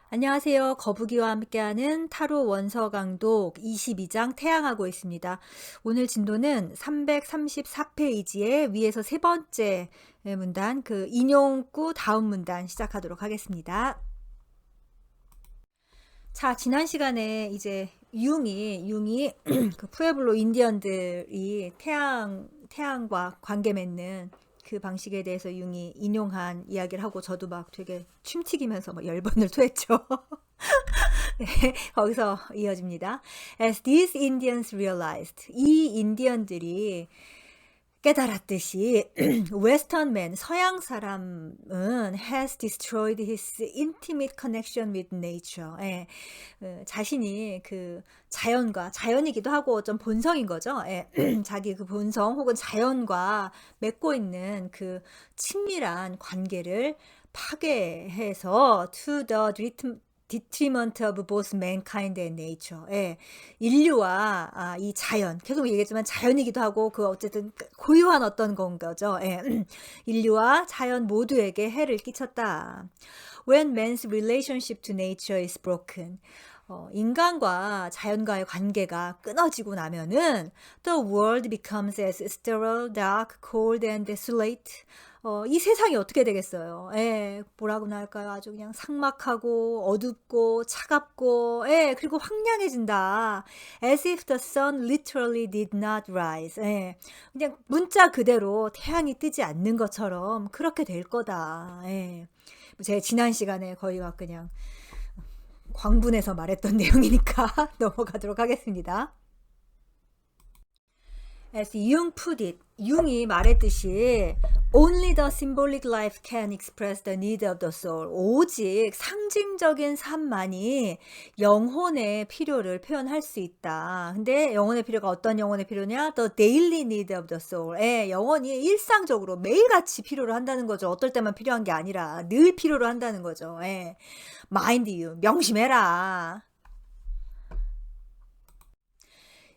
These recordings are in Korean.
안녕하세요. 거북이와 함께하는 타로 원서 강독 22장 태양하고 있습니다. 오늘 진도는 334페이지의 위에서 세 번째 문단, 그 인용구 다음 문단 시작하도록 하겠습니다. 자, 지난 시간에 이제 융이 그 푸에블로 인디언들이 태양과 관계 맺는 그 방식에 대해서 융이 인용한 이야기를 하고 저도 막 되게 침튀기면서 막 열번을 토했죠. 네, 거기서 이어집니다. As these Indians realized, 이 인디언들이 깨달았듯이 Western man, 서양 사람은 has destroyed his intimate connection with nature. 예, 자신이 그 자연이기도 하고 좀 본성인 거죠. 예, 자기 그 본성 혹은 자연과 맺고 있는 그 친밀한 관계를 파괴해서 to the detriment of both mankind and nature. 예, 인류와 이 자연, 계속 얘기했지만 자연이기도 하고 그 어쨌든 고유한 어떤 건 거죠. 예, 인류와 자연 모두에게 해를 끼쳤다. When man's relationship to nature is broken. 인간과 자연과의 관계가 끊어지고 나면은 the world becomes as sterile, dark, cold and desolate. 이 세상이 어떻게 되겠어요? 예, 뭐라고나 할까요? 아주 그냥 삭막하고 어둡고 차갑고, 예, 그리고 황량해진다. As if the sun literally did not rise. 예, 그냥 문자 그대로 태양이 뜨지 않는 것처럼 그렇게 될 거다. 예. 제 지난 시간에 거의 막 그냥 광분해서 말했던 내용이니까 넘어가도록 하겠습니다. As Jung put it, 융이 말했듯이 Only the symbolic life can express the need of the soul. 오직 상징적인 삶만이 영혼의 필요를 표현할 수 있다. 근데 영혼의 필요가 어떤 영혼의 필요냐? The daily need of the soul. 예, 영혼이 일상적으로 매일같이 필요로 한다는 거죠. 어떨 때만 필요한 게 아니라 늘 필요로 한다는 거죠. 예. Mind you. 명심해라.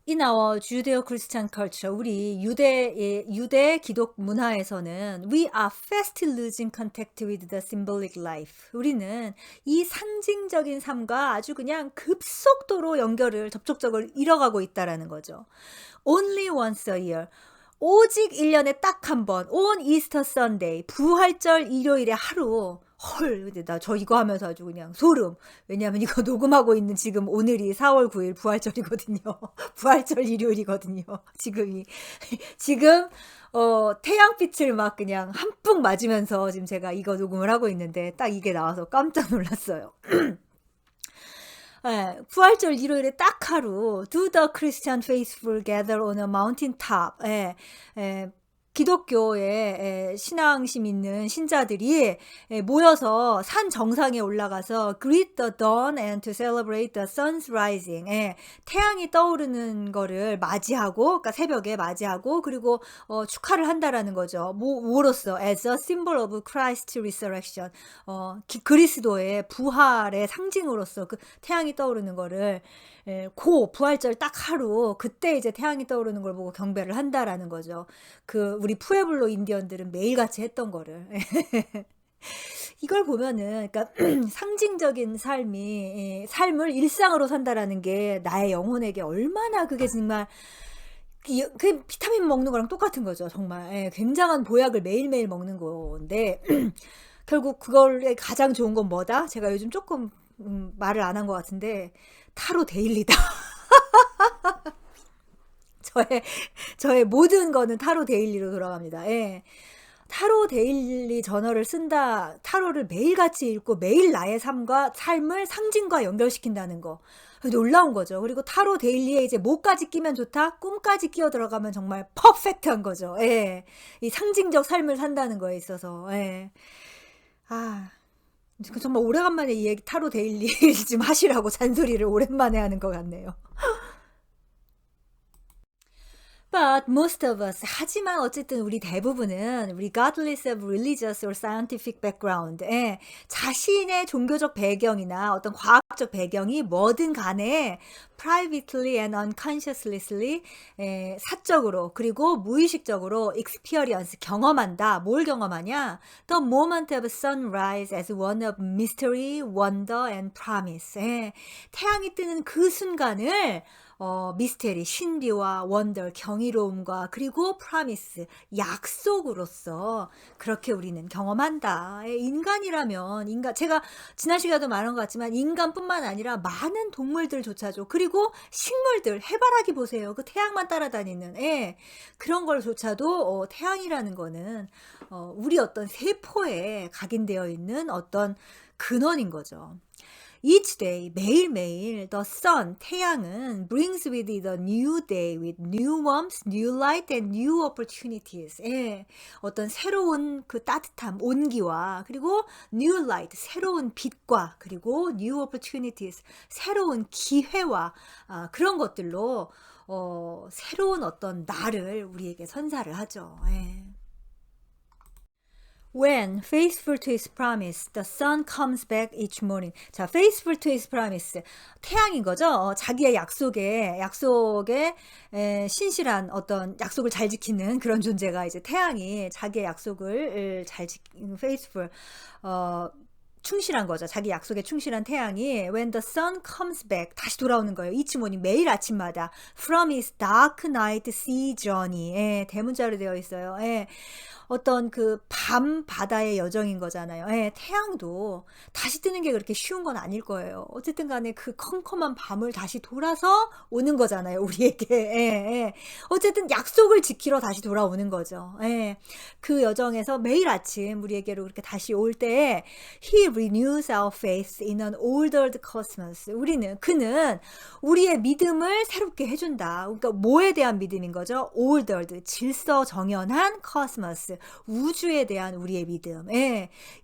In our Judeo-Christian culture, 우리 유대 기독 문화에서는 we are fast losing contact with the symbolic life. 우리는 이 상징적인 삶과 아주 그냥 급속도로 접촉적을 잃어가고 있다라는 거죠. Only once a year. 오직 1년에 딱 한 번, on Easter Sunday, 부활절 일요일에 하루. 헐, 근데 나 저 이거 하면서 아주 그냥 소름. 왜냐하면 이거 녹음하고 있는 지금 오늘이 4월 9일 부활절이거든요. 부활절 일요일이거든요. 지금 태양빛을 막 그냥 한풍 맞으면서 지금 제가 이거 녹음을 하고 있는데 딱 이게 나와서 깜짝 놀랐어요. 예, 부활절 일요일에 딱 하루 Do the Christian faithful gather on a mountain top. 예, 기독교의 신앙심 있는 신자들이 모여서 산 정상에 올라가서 greet the dawn and to celebrate the sun's rising. 태양이 떠오르는 거를 맞이하고, 그러니까 새벽에 맞이하고, 그리고 축하를 한다라는 거죠. 뭐로써? As a symbol of Christ's resurrection. 그리스도의 부활의 상징으로서 그 태양이 떠오르는 거를 부활절 딱 하루 그때 이제 태양이 떠오르는 걸 보고 경배를 한다라는 거죠. 우리 푸에블로 인디언들은 매일같이 했던 거를. 이걸 보면은, 그러니까 상징적인 삶을 일상으로 산다라는 게 나의 영혼에게 얼마나 그게 정말 그 비타민 먹는 거랑 똑같은 거죠. 정말 굉장한 보약을 매일매일 먹는 건데 결국 그걸 가장 좋은 건 뭐다? 제가 요즘 조금 말을 안 한 것 같은데 타로 데일리다. 저의 모든 거는 타로 데일리로 돌아갑니다. 예. 타로 데일리 저널을 쓴다. 타로를 매일같이 읽고 매일 나의 삶을 상징과 연결시킨다는 거. 놀라운 거죠. 그리고 타로 데일리에 이제 뭐까지 끼면 좋다? 꿈까지 끼어 들어가면 정말 퍼펙트한 거죠. 예. 이 상징적 삶을 산다는 거에 있어서. 예. 정말 오래간만에 이 얘기 타로 데일리 좀 하시라고 잔소리를 오랜만에 하는 것 같네요. But most of us, 하지만 어쨌든 우리 대부분은 regardless of religious or scientific background, 자신의 종교적 배경이나 어떤 과학적 배경이 뭐든 간에 privately and unconsciously, 사적으로 그리고 무의식적으로 experience, 경험한다. 뭘 경험하냐? The moment of sunrise as one of mystery, wonder and promise. 태양이 뜨는 그 순간을 미스테리, 신비와 원더, 경이로움과 그리고 프라미스, 약속으로서 그렇게 우리는 경험한다. 인간이라면, 제가 지난 시간에도 말한 것 같지만 인간뿐만 아니라 많은 동물들조차도, 그리고 식물들, 해바라기 보세요. 그 태양만 따라다니는, 그런 걸조차도 태양이라는 거는 우리 어떤 세포에 각인되어 있는 어떤 근원인 거죠. Each day, 매일매일, the sun, 태양은 brings with it a new day with new warmth, new light and new opportunities. 어떤 새로운 그 따뜻함, 온기와 그리고 new light, 새로운 빛과 그리고 new opportunities, 새로운 기회와 그런 것들로 새로운 어떤 날을 우리에게 선사를 하죠. When faithful to his promise, the sun comes back each morning. 자, faithful to his promise. 태양인 거죠. 자기의 약속에 신실한 어떤 약속을 잘 지키는 그런 존재가 이제 태양이 자기의 약속을 잘 지키는 faithful. 충실한 거죠. 자기 약속에 충실한 태양이 when the sun comes back 다시 돌아오는 거예요. each morning 매일 아침마다 from his dark night sea journey. 대문자로 되어 있어요. 어떤 그 밤 바다의 여정인 거잖아요. 태양도 다시 뜨는 게 그렇게 쉬운 건 아닐 거예요. 어쨌든 간에 그 컴컴한 밤을 다시 돌아서 오는 거잖아요. 우리에게. 어쨌든 약속을 지키러 다시 돌아오는 거죠. 그 여정에서 매일 아침 우리에게로 그렇게 다시 올 때에 He renews our faith in an ordered cosmos. 그는 우리의 믿음을 새롭게 해준다. 그러니까 뭐에 대한 믿음인 거죠? ordered, 질서 정연한 cosmos. 우주에 대한 우리의 믿음.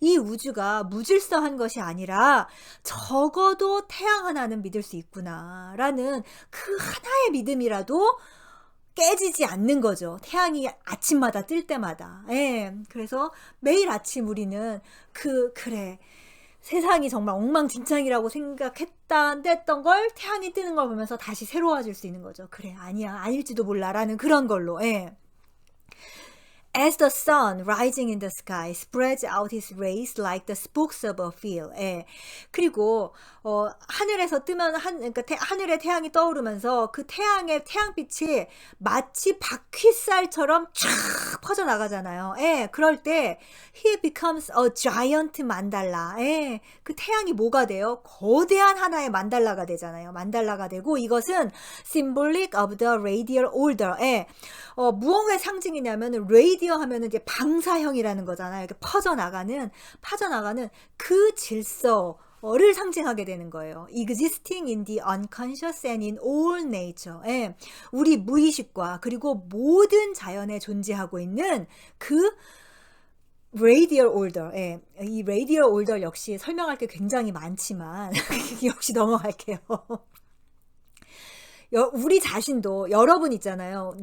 이 우주가 무질서한 것이 아니라 적어도 태양 하나는 믿을 수 있구나 라는 그 하나의 믿음이라도 깨지지 않는 거죠. 태양이 아침마다 뜰 때마다. 그래서 매일 아침 우리는 그래 세상이 정말 엉망진창이라고 생각했던 걸 태양이 뜨는 걸 보면서 다시 새로워질 수 있는 거죠. 그래 아니야 아닐지도 몰라 라는 그런 걸로. As the sun rising in the sky spreads out his rays like the spokes of a wheel. 그리고 하늘에서 뜨면 그러니까 하늘에 태양이 떠오르면서 그 태양빛이 마치 바퀴살처럼 쫙 퍼져 나가잖아요. 그럴 때 he becomes a giant 만달라. 그 태양이 뭐가 돼요? 거대한 하나의 만달라가 되잖아요. 만달라가 되고 이것은 symbolic of the radial order. 무엇의 상징이냐면 레이디어 하면은 이제 방사형이라는 거잖아요. 이렇게 퍼져나가는 그 질서를 상징하게 되는 거예요. Existing in the unconscious and in all nature. 우리 무의식과 그리고 모든 자연에 존재하고 있는 그 radial order. 이 radial order 역시 설명할 게 굉장히 많지만 역시 넘어갈게요. 우리 자신도 여러분 있잖아요.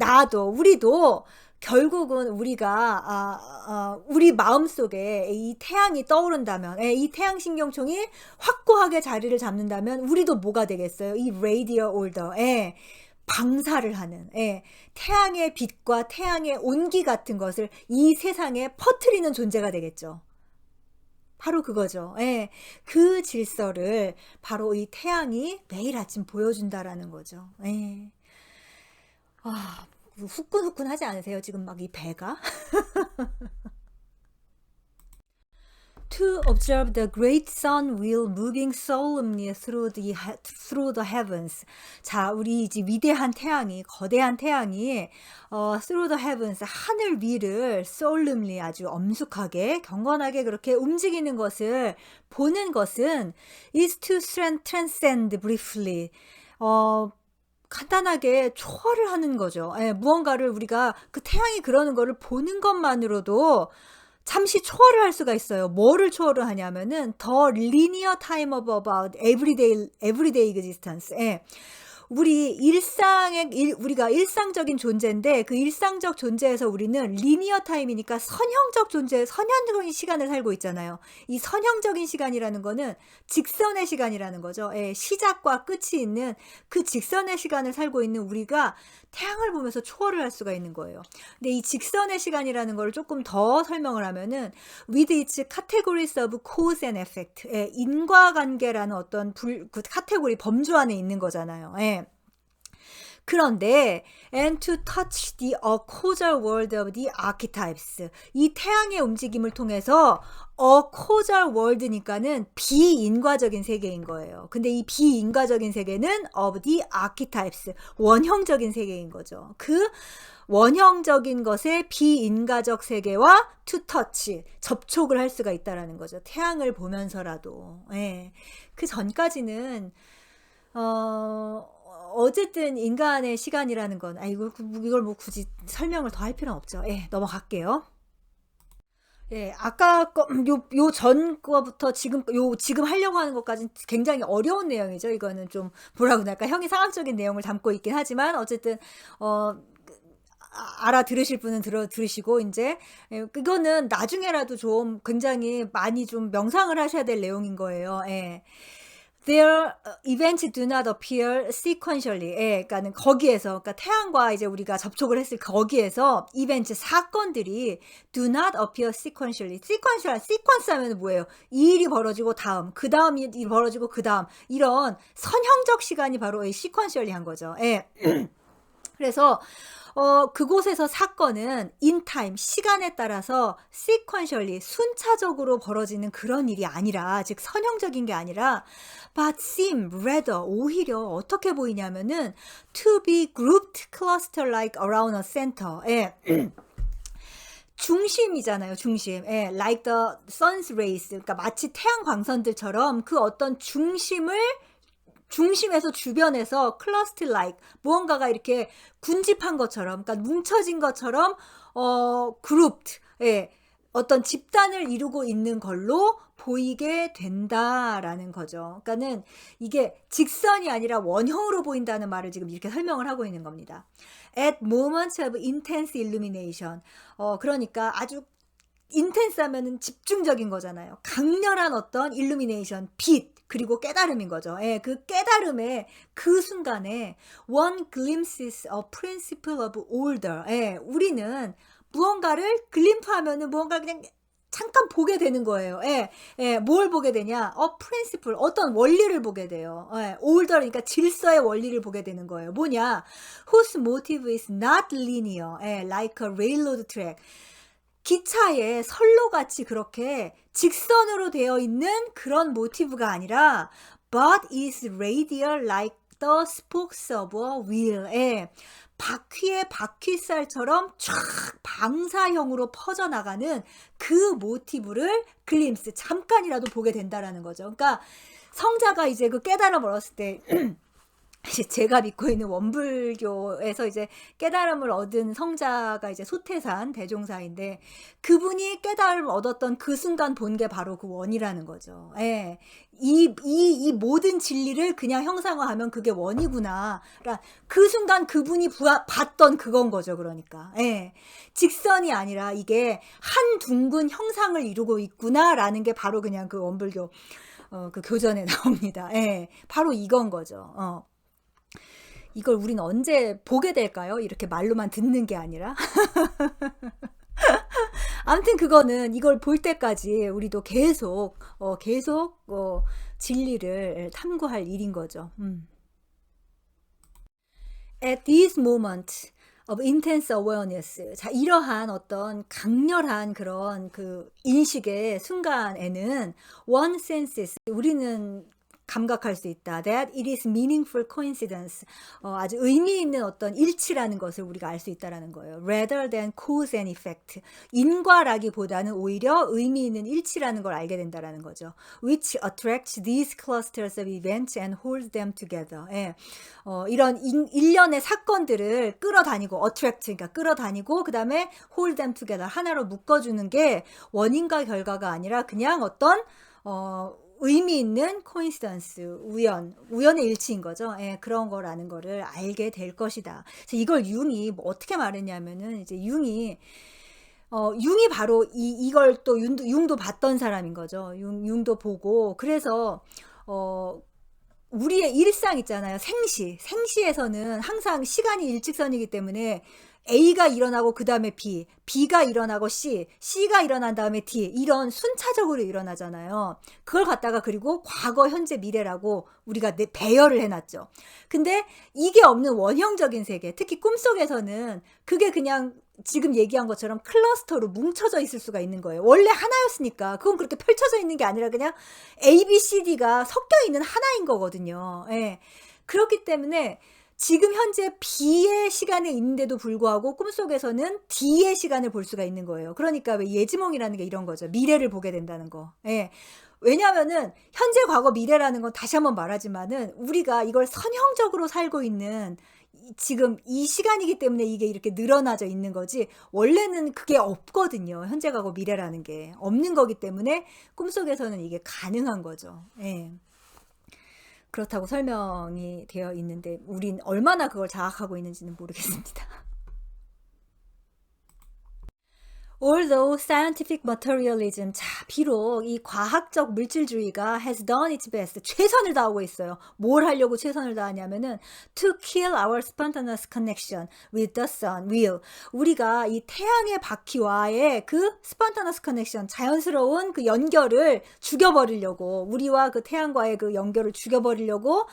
우리도 결국은 우리가 우리 마음속에 이 태양이 떠오른다면 이 태양신경총이 확고하게 자리를 잡는다면 우리도 뭐가 되겠어요? 이 radial order 방사를 하는 태양의 빛과 태양의 온기 같은 것을 이 세상에 퍼뜨리는 존재가 되겠죠. 바로 그거죠. 그 질서를 바로 이 태양이 매일 아침 보여준다라는 거죠. 후끈후끈하지 않으세요? 지금 막 이 배가? To observe the great sun wheel moving solemnly through the heavens. 자, 우리 이제 위대한 태양이, 거대한 태양이 through the heavens, 하늘 위를 solemnly 아주 엄숙하게, 경건하게 그렇게 움직이는 것을 보는 것은 is to transcend briefly. 간단하게 초월을 하는 거죠. 무언가를 우리가 그 태양이 그러는 거를 보는 것만으로도 잠시 초월을 할 수가 있어요. 뭐를 초월을 하냐면은 the linear time of about everyday existence. 우리가 일상적인 존재인데 그 일상적 존재에서 우리는 리니어 타임이니까 선형적인 시간을 살고 있잖아요. 이 선형적인 시간이라는 거는 직선의 시간이라는 거죠. 예, 시작과 끝이 있는 그 직선의 시간을 살고 있는 우리가 태양을 보면서 초월을 할 수가 있는 거예요. 근데 이 직선의 시간이라는 걸 조금 더 설명을 하면은 with its categories of cause and effect, 예, 인과관계라는 어떤 그 카테고리 범주 안에 있는 거잖아요. 예. 그런데 and to touch the causal world of the archetypes, 이 태양의 움직임을 통해서 causal world니까는 비인과적인 세계인 거예요. 근데 이 비인과적인 세계는 of the archetypes, 원형적인 세계인 거죠. 그 원형적인 것의 비인과적 세계와 to touch, 접촉을 할 수가 있다라는 거죠. 태양을 보면서라도. 예. 그 전까지는 어쨌든 인간의 시간이라는 건, 이걸 뭐 굳이 설명을 더 할 필요는 없죠. 예, 넘어갈게요. 예, 아까 요 전 거부터 지금 하려고 하는 것까지는 굉장히 어려운 내용이죠. 이거는 좀 뭐라고 할까, 형이상학적인 내용을 담고 있긴 하지만, 어쨌든, 알아들으실 분은 들으시고, 이제, 그거는 나중에라도 좀 굉장히 많이 좀 명상을 하셔야 될 내용인 거예요. 예. Their events do not appear sequentially. 예, 그러니까는 거기에서, 그러니까 태양과 이제 우리가 접촉을 했을 거기에서 이벤트 사건들이 do not appear sequentially. sequence 하면 뭐예요? 이 일이 벌어지고 다음, 그 다음 일이 벌어지고 그 다음, 이런 선형적 시간이 바로 이 sequentially한 거죠. 예. 그래서 그곳에서 사건은 in time, 시간에 따라서 sequentially, 순차적으로 벌어지는 그런 일이 아니라, 즉 선형적인 게 아니라, but seem rather, 오히려 어떻게 보이냐면은 to be grouped cluster like around a center. 예. 중심이잖아요, 중심. 예, like the sun's rays. 그러니까 마치 태양 광선들처럼 그 어떤 중심에서 주변에서 클러스트 라이크, 무언가가 이렇게 군집한 것처럼, 그러니까 뭉쳐진 것처럼 그룹드, 예, 어떤 집단을 이루고 있는 걸로 보이게 된다라는 거죠. 그러니까는 이게 직선이 아니라 원형으로 보인다는 말을 지금 이렇게 설명을 하고 있는 겁니다. At moments of intense illumination. 그러니까 아주 인텐스 하면은 집중적인 거잖아요. 강렬한 어떤 일루미네이션, 빛, 그리고 깨달음인 거죠. 예, 그 깨달음의 그 순간에 one glimpses a principle of order. 예, 우리는 무언가를 글림프하면은 무언가 그냥 잠깐 보게 되는 거예요. 예, 예, 뭘 보게 되냐? principle, 어떤 원리를 보게 돼요. 예, order, 그러니까 질서의 원리를 보게 되는 거예요. 뭐냐? Whose motive is not linear, 예, like a railroad track. 기차의 선로같이 그렇게 직선으로 되어 있는 그런 모티브가 아니라 but is radial like the spokes of a wheel. 예, 바퀴의 바퀴살처럼 쫙 방사형으로 퍼져나가는 그 모티브를 글림스, 잠깐이라도 보게 된다라는 거죠. 그러니까 성자가 이제 그 깨달음을 얻었을 때 제가 믿고 있는 원불교에서 이제 깨달음을 얻은 성자가 이제 소태산 대종사인데, 그분이 깨달음을 얻었던 그 순간 본 게 바로 그 원이라는 거죠. 예. 이 모든 진리를 그냥 형상화하면 그게 원이구나. 그러니까 그 순간 그분이 봤던 그건 거죠. 그러니까. 예. 직선이 아니라 이게 한 둥근 형상을 이루고 있구나라는 게 바로 그냥 그 원불교 그 교전에 나옵니다. 예. 바로 이건 거죠. 이걸 우리는 언제 보게 될까요? 이렇게 말로만 듣는 게 아니라. 아무튼 그거는 이걸 볼 때까지 우리도 계속 진리를 탐구할 일인 거죠. At this moment of intense awareness. 자, 이러한 어떤 강렬한 그런 그 인식의 순간에는 one senses, 우리는 감각할 수 있다. That it is meaningful coincidence. 아주 의미 있는 어떤 일치라는 것을 우리가 알 수 있다라는 거예요. Rather than cause and effect. 인과라기보다는 오히려 의미 있는 일치라는 걸 알게 된다라는 거죠. Which attracts these clusters of events and holds them together. 예. 이런 일련의 사건들을 끌어다니고, attract, 그러니까 끌어다니고, 그 다음에 hold them together. 하나로 묶어주는 게 원인과 결과가 아니라 그냥 어떤, 의미 있는 코인시던스, 우연의 일치인 거죠. 예, 그런 거라는 거를 알게 될 것이다. 그래서 이걸 융이 뭐 어떻게 말했냐면은 이제 융이 바로 이걸 또 융도 봤던 사람인 거죠. 융도 보고 그래서 우리의 일상 있잖아요. 생시에서는 항상 시간이 일직선이기 때문에 A가 일어나고 그 다음에 B가 일어나고 C가 일어난 다음에 D 이런 순차적으로 일어나잖아요. 그걸 갖다가 그리고 과거, 현재, 미래라고 우리가 배열을 해놨죠. 근데 이게 없는 원형적인 세계, 특히 꿈속에서는 그게 그냥 지금 얘기한 것처럼 클러스터로 뭉쳐져 있을 수가 있는 거예요. 원래 하나였으니까 그건 그렇게 펼쳐져 있는 게 아니라 그냥 A, B, C, D가 섞여 있는 하나인 거거든요. 예. 그렇기 때문에 지금 현재 B의 시간에 있는데도 불구하고 꿈속에서는 D의 시간을 볼 수가 있는 거예요. 그러니까 왜 예지몽이라는 게 이런 거죠. 미래를 보게 된다는 거. 예. 왜냐하면은 현재, 과거, 미래라는 건 다시 한번 말하지만은 우리가 이걸 선형적으로 살고 있는 지금 이 시간이기 때문에 이게 이렇게 늘어나져 있는 거지 원래는 그게 없거든요. 현재, 과거, 미래라는 게 없는 거기 때문에 꿈속에서는 이게 가능한 거죠. 예. 그렇다고 설명이 되어 있는데 우린 얼마나 그걸 자각하고 있는지는 모르겠습니다. Although scientific materialism, 자, 비록 이 과학적 물질주의가 has done its best, 최선을 다하고 있어요. 뭘 하려고 최선을 다하냐면은 to kill our spontaneous connection with the sun will. 우리가 이 태양의 바퀴와의 그 spontaneous connection, 자연스러운 그 연결을 죽여버리려고, 우리와 그 태양과의 그 연결을 죽여버리려고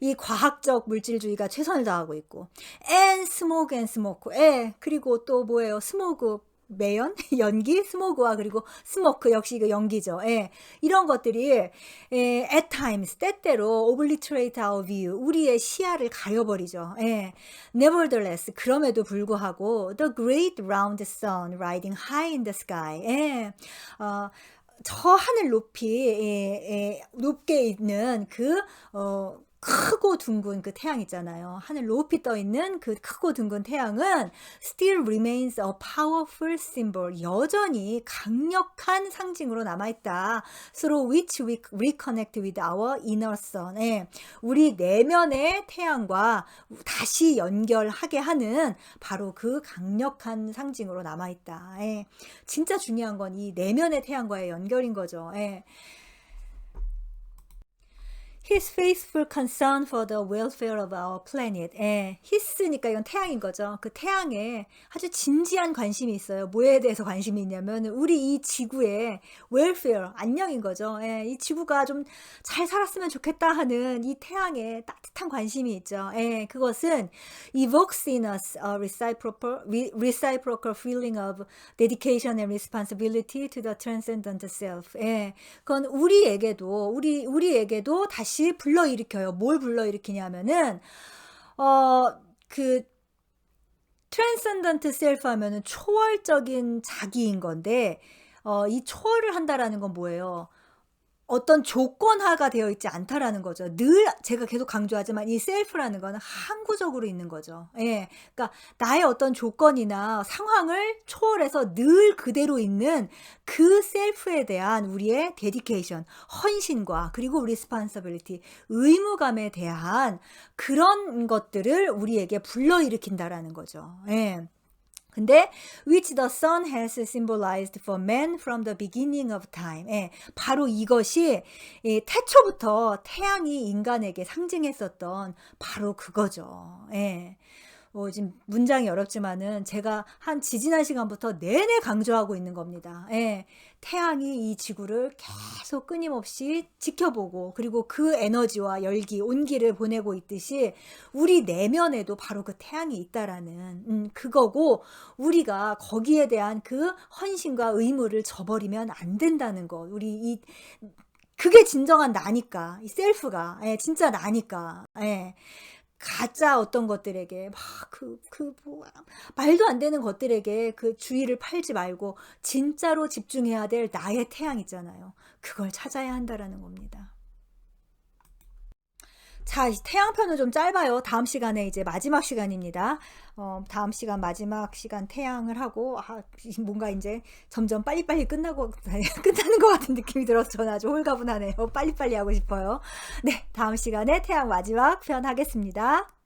이 과학적 물질주의가 최선을 다하고 있고, and smoke, 예, 그리고 또 뭐예요? 스모그, 매연, 연기, 스모그와 그리고 스모크 역시 그 연기죠. 예. 이런 것들이 at times 때때로 obliterate our view, 우리의 시야를 가려버리죠. 예. Nevertheless, 그럼에도 불구하고 the great round sun riding high in the sky. 예. 저 하늘 높이 높게 있는 그 크고 둥근 그 태양 있잖아요. 하늘 높이 떠 있는 그 크고 둥근 태양은 still remains a powerful symbol. 여전히 강력한 상징으로 남아있다. Through which we reconnect with our inner sun. 예. 우리 내면의 태양과 다시 연결하게 하는 바로 그 강력한 상징으로 남아있다. 예. 진짜 중요한 건 이 내면의 태양과의 연결인 거죠. 예. His faithful concern for the welfare of our planet. 예, his니까 이건 태양인 거죠. 그 태양에 아주 진지한 관심이 있어요. 뭐에 대해서 관심이 있냐면 우리 이 지구의 welfare, 안녕인 거죠. 예, 이 지구가 좀 잘 살았으면 좋겠다 하는 이 태양에 따뜻한 관심이 있죠. 예, 그것은 evokes in us a reciprocal feeling of dedication and responsibility to the transcendent self. 예, 그건 우리에게도 다시 불러일으켜요. 뭘 불러일으키냐면은 그 트랜센던트 셀프 하면은 초월적인 자기인 건데 이 초월을 한다라는 건 뭐예요? 어떤 조건화가 되어 있지 않다라는 거죠. 늘 제가 계속 강조하지만 이 셀프라는 거는 항구적으로 있는 거죠. 예. 그러니까 나의 어떤 조건이나 상황을 초월해서 늘 그대로 있는 그 셀프에 대한 우리의 데디케이션, 헌신과 그리고 리스폰서빌리티, 의무감에 대한 그런 것들을 우리에게 불러일으킨다라는 거죠. 예. 근데 which the sun has symbolized for man from the beginning of time. 예, 바로 이것이 태초부터 태양이 인간에게 상징했었던 바로 그거죠. 예. 지금 문장이 어렵지만은 제가 한 지지난 시간부터 내내 강조하고 있는 겁니다. 예. 태양이 이 지구를 계속 끊임없이 지켜보고 그리고 그 에너지와 열기, 온기를 보내고 있듯이 우리 내면에도 바로 그 태양이 있다라는 그거고 우리가 거기에 대한 그 헌신과 의무를 저버리면 안 된다는 것. 그게 진정한 나니까. 이 셀프가. 예, 진짜 나니까. 예. 가짜 어떤 것들에게 말도 안 되는 것들에게 그 주의를 팔지 말고 진짜로 집중해야 될 나의 태양 있잖아요. 그걸 찾아야 한다라는 겁니다. 자, 태양편은 좀 짧아요. 다음 시간에 이제 마지막 시간입니다. 다음 시간 마지막 시간 태양을 하고 뭔가 이제 점점 빨리빨리 끝나고 끝나는 것 같은 느낌이 들어서 저는 아주 홀가분하네요. 빨리빨리 하고 싶어요. 네, 다음 시간에 태양 마지막 편 하겠습니다.